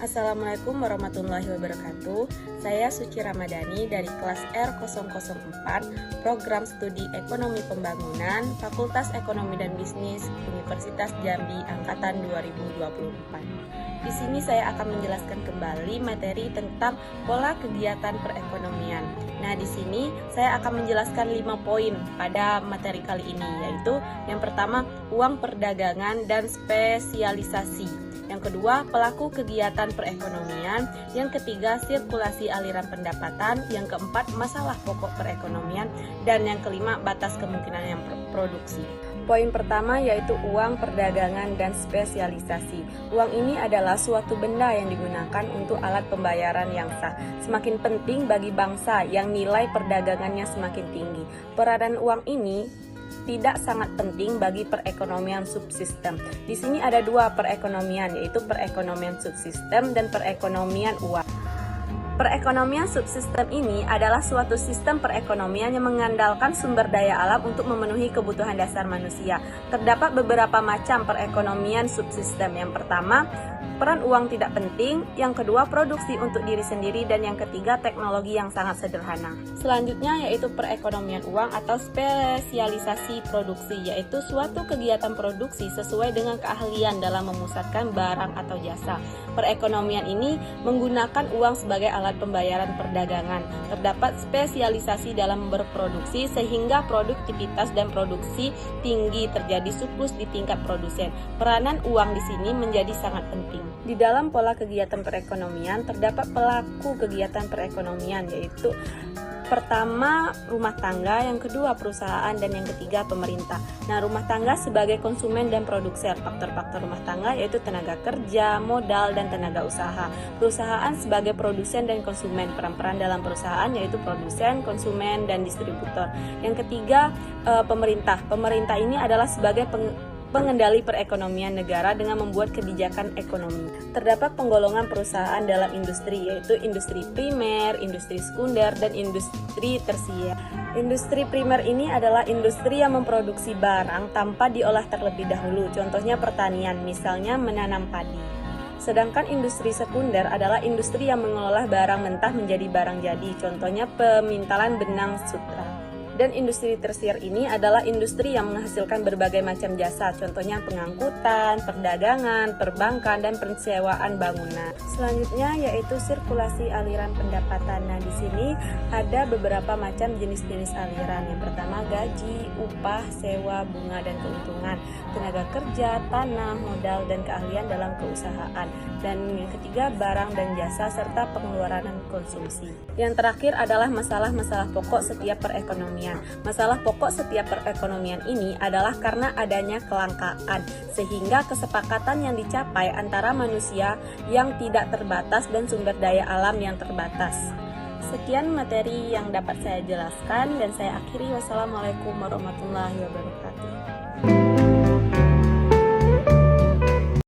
Assalamualaikum warahmatullahi wabarakatuh. Saya Suci Ramadhani dari kelas R004, Program Studi Ekonomi Pembangunan, Fakultas Ekonomi dan Bisnis, Universitas Jambi Angkatan 2024. Di sini saya akan menjelaskan kembali materi tentang pola kegiatan perekonomian. Nah, di sini saya akan menjelaskan 5 poin pada materi kali ini, yaitu yang pertama, uang perdagangan dan spesialisasi. Yang kedua, pelaku kegiatan perekonomian. Yang ketiga, sirkulasi aliran pendapatan. Yang keempat, masalah pokok perekonomian. Dan yang kelima, batas kemungkinan yang produksi. Poin pertama yaitu uang perdagangan dan spesialisasi. Uang ini adalah suatu benda yang digunakan untuk alat pembayaran yang sah. Semakin penting bagi bangsa yang nilai perdagangannya semakin tinggi. Peranan uang ini tidak sangat penting bagi perekonomian subsistem. Di sini ada 2 perekonomian, yaitu perekonomian subsistem dan perekonomian uang. Perekonomian subsistem ini adalah suatu sistem perekonomian yang mengandalkan sumber daya alam untuk memenuhi kebutuhan dasar manusia. Terdapat beberapa macam perekonomian subsistem. Yang pertama, peran uang tidak penting. Yang kedua, produksi untuk diri sendiri. Dan yang ketiga, teknologi yang sangat sederhana. Selanjutnya yaitu perekonomian uang atau spesialisasi produksi, yaitu suatu kegiatan produksi sesuai dengan keahlian dalam memusatkan barang atau jasa. Perekonomian ini menggunakan uang sebagai alat pembayaran perdagangan. Terdapat spesialisasi dalam berproduksi sehingga produktivitas dan produksi tinggi, terjadi surplus di tingkat produsen. Peranan uang di sini menjadi sangat penting. Di dalam pola kegiatan perekonomian terdapat pelaku kegiatan perekonomian, yaitu pertama rumah tangga, yang kedua perusahaan, dan yang ketiga pemerintah. Nah, rumah tangga sebagai konsumen dan produsen. Faktor-faktor rumah tangga yaitu tenaga kerja, modal, dan tenaga usaha. Perusahaan sebagai produsen dan konsumen. Peran-peran dalam perusahaan yaitu produsen, konsumen, dan distributor. Yang ketiga pemerintah. Pemerintah ini adalah sebagai pengendali perekonomian negara dengan membuat kebijakan ekonomi. Terdapat penggolongan perusahaan dalam industri, yaitu industri primer, industri sekunder, dan industri tersier. Industri primer ini adalah industri yang memproduksi barang tanpa diolah terlebih dahulu, contohnya pertanian, misalnya menanam padi. Sedangkan industri sekunder adalah industri yang mengolah barang mentah menjadi barang jadi, contohnya pemintalan benang sutra. Dan industri tersier ini adalah industri yang menghasilkan berbagai macam jasa, contohnya pengangkutan, perdagangan, perbankan, dan persewaan bangunan. Selanjutnya yaitu sirkulasi aliran pendapatan. Nah, di sini ada beberapa macam jenis-jenis aliran. Yang pertama gaji, upah, sewa, bunga, dan keuntungan, tenaga kerja, tanah, modal, dan keahlian dalam keusahaan. Dan yang ketiga barang dan jasa serta pengeluaran dan konsumsi. Yang terakhir adalah masalah-masalah pokok setiap perekonomian. Masalah pokok setiap perekonomian ini adalah karena adanya kelangkaan, sehingga kesepakatan yang dicapai antara manusia yang tidak terbatas dan sumber daya alam yang terbatas. Sekian materi yang dapat saya jelaskan dan saya akhiri. Wassalamualaikum warahmatullahi wabarakatuh.